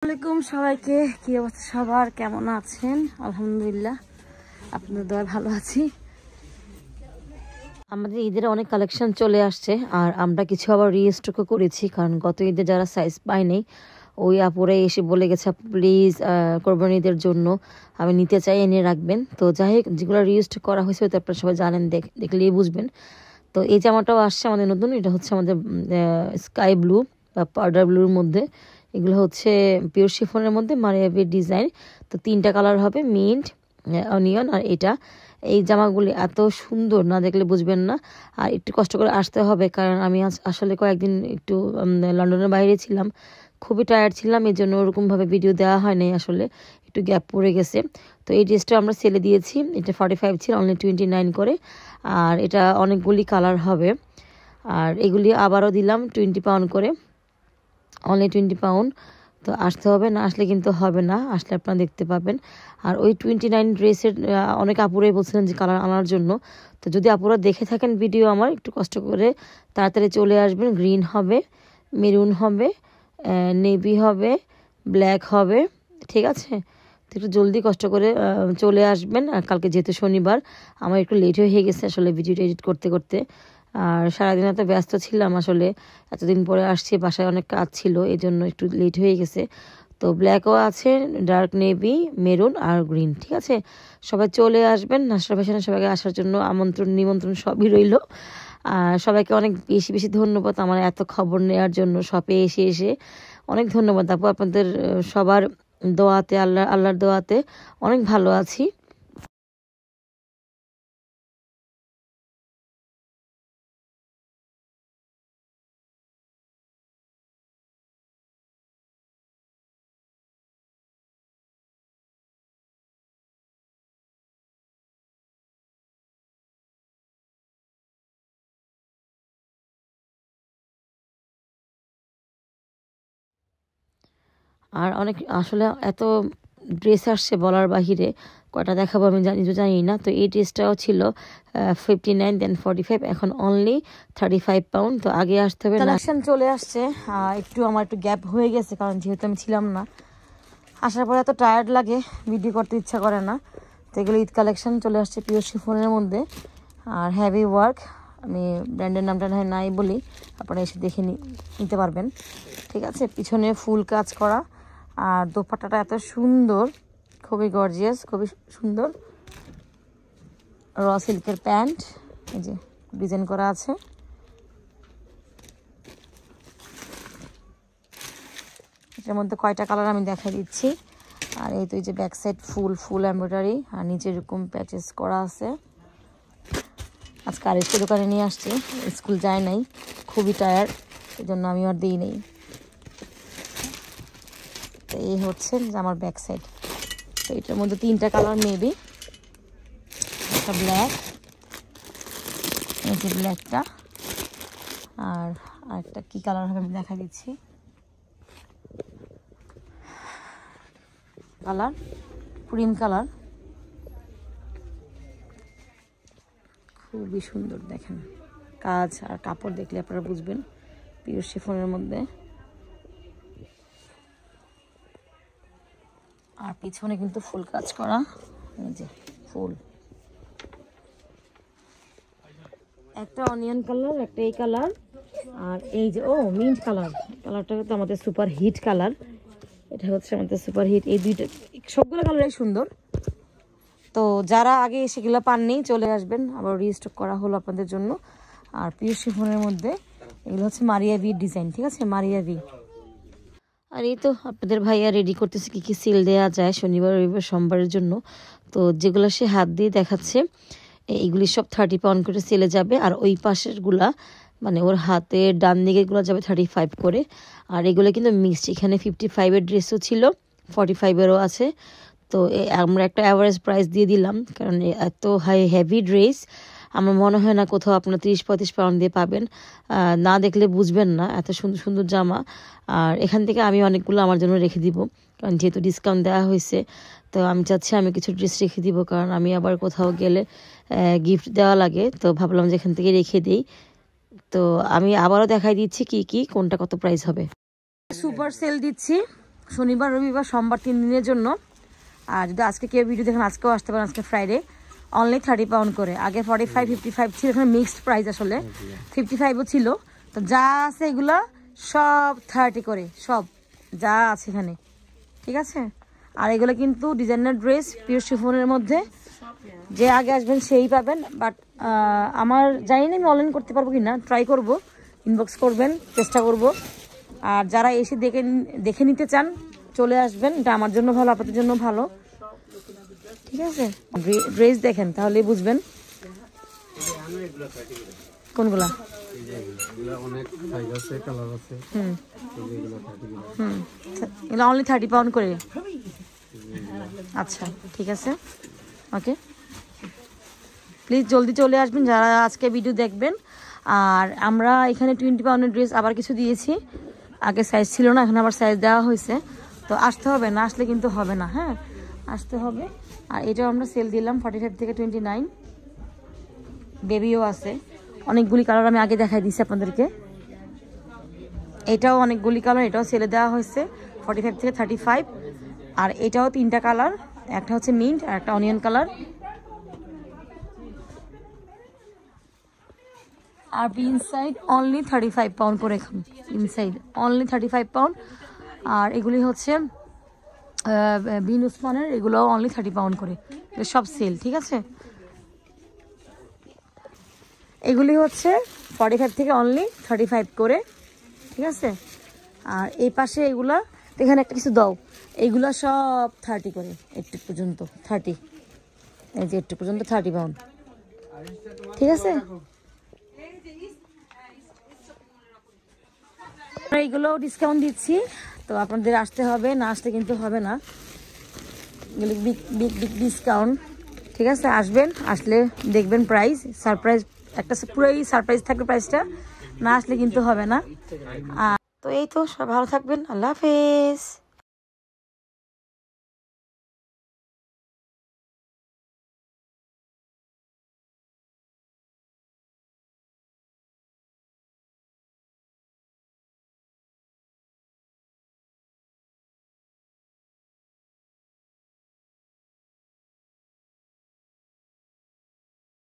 আসসালামাইকুম সবাইকে, কি অবস্থা সবার, কেমন আছেন? আলহামদুলিল্লাহ, আপনাদের দোয়ায় ভালো আছি। আমাদের ঈদের অনেক কালেকশন চলে আসছে আর আমরা কিছু আবার রিস্টকও করেছি, কারণ গত ঈদে যারা সাইজ পায়নি ওই আপুরে এসে বলে গেছে প্লিজ কোরবানি ঈদের জন্য আমি নিতে চাই, এনে রাখবেন। তো যাই হোক, যেগুলো রিস্টক করা হয়েছে তো আপনারা সবাই জানেন, দেখলেই বুঝবেন। তো এই জামাটাও আসছে আমাদের নতুন, এটা হচ্ছে আমাদের স্কাই ব্লু বা পাউডার ব্লুর মধ্যে। এগুলো হচ্ছে পিওর শিফনের মধ্যে মারিয়াবির ডিজাইন। তো 3টা কালার হবে, মিন্ট, অনিয়ন আর এটা। এই জামাগুলি এত সুন্দর, না দেখলে বুঝবেন না। আর একটু কষ্ট করে আসতে হবে, কারণ আমি আসলে কয়েকদিন একটু লন্ডনের বাইরে ছিলাম, খুবই টায়ার্ড ছিলাম, এই জন্য ওরকমভাবে ভিডিও দেওয়া হয় নাই, আসলে একটু গ্যাপ পড়ে গেছে। তো এই ড্রেসটা আমরা সেলে দিয়েছি, এটা 45 ছিল, অনলি 29 করে। আর এটা অনেকগুলি কালার হবে। আর এগুলি আবারও দিলাম 20 পাউন্ড করে, অনলি 20 পাউন্ড। তো আসতে হবে, না আসলে কিন্তু হবে না, আসলে আপনারা দেখতে পাবেন। আর ওই 29 ড্রেসের অনেক আপুরাই বলছিলেন যে কালার আনার জন্য। তো যদি আপুরা দেখে থাকেন ভিডিও আমার, একটু কষ্ট করে তাড়াতাড়ি চলে আসবেন। গ্রিন হবে, মেরুন হবে, নেভি হবে, ব্ল্যাক হবে, ঠিক আছে? তো একটু জলদি কষ্ট করে চলে আসবেন। আর কালকে যেহেতু শনিবার, আমার একটু লেট হয়ে গেছে আসলে ভিডিওটা এডিট করতে করতে। আর সারাদিন এত ব্যস্ত ছিলাম, আসলে এতদিন পরে আসছি, বাসায় অনেক কাজ ছিল, এই জন্য একটু লেট হয়ে গেছে। তো ব্ল্যাকও আছে, ডার্ক নেভি, মেরুন আর গ্রিন, ঠিক আছে? সবাই চলে আসবেন। নাসরা ফ্যাশনে সবাইকে আসার জন্য আমন্ত্রণ নিমন্ত্রণ সবই রইল। আর সবাইকে অনেক বেশি বেশি ধন্যবাদ আমার এত খবর নেওয়ার জন্য, শপে এসে এসে অনেক ধন্যবাদ আপু। আপনাদের সবার দোয়াতে, আল্লাহর দোয়াতে অনেক ভালো আছি। আর অনেক আসলে এত ড্রেস আসছে বলার বাহিরে, কয়টা দেখাবো আমি জানি না। তো এই ড্রেসটাও ছিল 59, দেন 45, এখন অনলি 35 পাউন্ড। তো আগে আসতে হবে। কালেকশন চলে আসছে, আমার একটু গ্যাপ হয়ে গেছে, কারণ যেহেতু আমি ছিলাম না, আসার পরে এত টায়ার্ড লাগে, ভিডিও করতে ইচ্ছা করে না। তো এগুলো ঈদ কালেকশন চলে আসছে পিওর শিফনের মধ্যে, আর হেভি ওয়ার্ক। আমি ব্র্যান্ডের নামটা নাই বলি, আপনারা এসে দেখে নিতে পারবেন, ঠিক আছে? পিছনে ফুল কাজ করা, আর দোপাট্টাটা এত সুন্দর, খুবই গর্জিয়াস, খুবই সুন্দর। র সিল্কের প্যান্ট, এই যে ডিজাইন করা আছে। এটার মধ্যে কয়টা কালার আমি দেখাই দিচ্ছি। আর এই তো এই যে ব্যাক সাইড ফুল এমব্রয়ডারি, আর নিচে এরকম প্যাচেস করা আছে। আজকে আরেকটা দোকানে নিয়ে আসছি, স্কুল যায় নাই, খুবই টায়ার্ড, এই জন্য আমি আর দিই নেই। তো এই হচ্ছে আমার ব্যাক সাইড। তো এটার মধ্যে 3টা কালার মেবি, একটা ব্ল্যাক, এই যে ব্ল্যাকটা, আর আরেকটা কি কালার হবে আমি দেখা দিচ্ছি। কালার ক্রিম কালার, খুবই সুন্দর, দেখেন কাজ আর কাপড় দেখলে আপনারা বুঝবেন পিওর শিফনের মধ্যে। আর পিছনে কিন্তু ফুল কাজ করা, এই যে ফুল। একটা অনিয়ন কালার, একটা এই কালার, আর এই যে মিন্ট কালারটা তো আমাদের সুপার হিট কালার, এটা হচ্ছে আমাদের সুপার হিট। এই দুইটা সবগুলো কালারই সুন্দর। তো যারা আগে সেগুলো পাননি চলে আসবেন, আবার রিস্টক করা হলো আপনাদের জন্য। আর পিওর শিফনের মধ্যে এগুলো হচ্ছে মারিয়াভির ডিজাইন, ঠিক আছে? মারিয়াভি। আর এই তো আপনাদের ভাইয়া রেডি করতেছে কি কি সেল দেওয়া যায় শনিবার, রবিবার, সোমবারের জন্য। তো যেগুলো সে হাত দিয়ে দেখাচ্ছে, এইগুলি সব 30 পাউন্ড করে সেলে যাবে। আর ওই পাশের গুলা, মানে ওর হাতের ডান দিকের গুলা যাবে 35 করে। আর এগুলো কিন্তু মিক্সড, এখানে 55-এর ড্রেসও ছিল, 45-এরও আছে। তো আমরা একটা অ্যাভারেজ প্রাইস দিয়ে দিলাম, কারণ এত হেভি ড্রেস আমার মনে হয় না কোথাও আপনার 30-35 পাউন্ড দিয়ে পাবেন, না দেখলে বুঝবেন না, এত সুন্দর সুন্দর জামা। আর এখান থেকে আমি অনেকগুলো আমার জন্য রেখে দিব, কারণ যেহেতু ডিসকাউন্ট দেওয়া হয়েছে। তো আমি চাচ্ছি আমি কিছু ড্রেস রেখে দিব, কারণ আমি আবার কোথাও গেলে গিফট দেওয়া লাগে, তো ভাবলাম যে এখান থেকে রেখে দিই। তো আমি আবারও দেখাই দিচ্ছি কি কোনটা কত প্রাইস হবে। সুপার সেল দিচ্ছি, শনিবার রবিবার সোমবার 3 দিনের জন্য। আর যদি আজকে কেউ ভিডিও দেখেন আজকেও আসতে পারেন, আজকে ফ্রাইডে। অনলি 30 পাউন্ড করে, আগে 45 55 ছিল, এখানে মিক্সড প্রাইস আসলে 55ও ছিল। তো যা আছে এগুলো সব 30 করে, সব যা আছে এখানে, ঠিক আছে। আর এগুলো কিন্তু ডিজাইনার ড্রেস পিওর শিফনের মধ্যে, যে আগে আসবেন সেই পাবেন। বাট আমার জানি না আমি অনলাইন করতে পারবো কি না, ট্রাই করব, ইনবক্স করবেন, চেষ্টা করব। আর যারা এসে দেখে নিতে চান চলে আসবেন, এটা আমার জন্য ভালো, আপনাদের জন্য ভালো, ঠিক আছে। ড্রেস দেখেন তাহলেই বুঝবেন কোনগুলা। এগুলো অনলি 30 পাউন্ড করে। আচ্ছা ঠিক আছে, ওকে। প্লিজ জলদি চলে আসবেন যারা আজকে ভিডিও দেখবেন। আর আমরা এখানে 20 পাউন্ডের ড্রেস আবার কিছু দিয়েছি, আগে সাইজ ছিল না, এখন আবার সাইজ দেওয়া হয়েছে। তো আসতে হবে, না আসলে কিন্তু হবে না, হ্যাঁ আসতে হবে। আর এটাও আমরা সেল দিলাম 45 থেকে 29। বেবিও আছে অনেকগুলি কালার, আমি আগে দেখাই দিচ্ছি আপনাদেরকে। এটাও অনেকগুলি কালার, এটাও সেলে দেওয়া হয়েছে 45 থেকে 35। আর এটাও 3টা কালার, একটা হচ্ছে মিন্ট আর একটা অনিয়ন কালার। আর ইনসাইড অনলি 35 পাউন্ড করে, ইনসাইড অনলি 35 পাউন্ড। আর এগুলি হচ্ছে বিন উসমানের, এগুলো অনলি 30 পাউন্ড করে, সব সেল, ঠিক আছে। এগুলি হচ্ছে 45 থেকে অনলি 35 করে, ঠিক আছে। আর এই পাশে এগুলা, এখানে একটা কিছু দাও, এইগুলা সব 30 করে, একটু পর্যন্ত 30, এই যে একটু পর্যন্ত 30 পাউন্ড, ঠিক আছে। এইগুলো ডিসকাউন্ট দিচ্ছি, তো আপনাদের আসতে হবে, না আসতে কিন্তু হবে না, এগুলো বিগ বিগ বিগ ডিসকাউন্ট, ঠিক আছে। আসবেন, আসলে দেখবেন প্রাইস সারপ্রাইজ, একটা পুরোই সারপ্রাইজ থাকবে প্রাইসটা, না আসলে কিন্তু হবে না। তো এই তো, সব ভালো থাকবেন, আল্লাহ হাফেজ।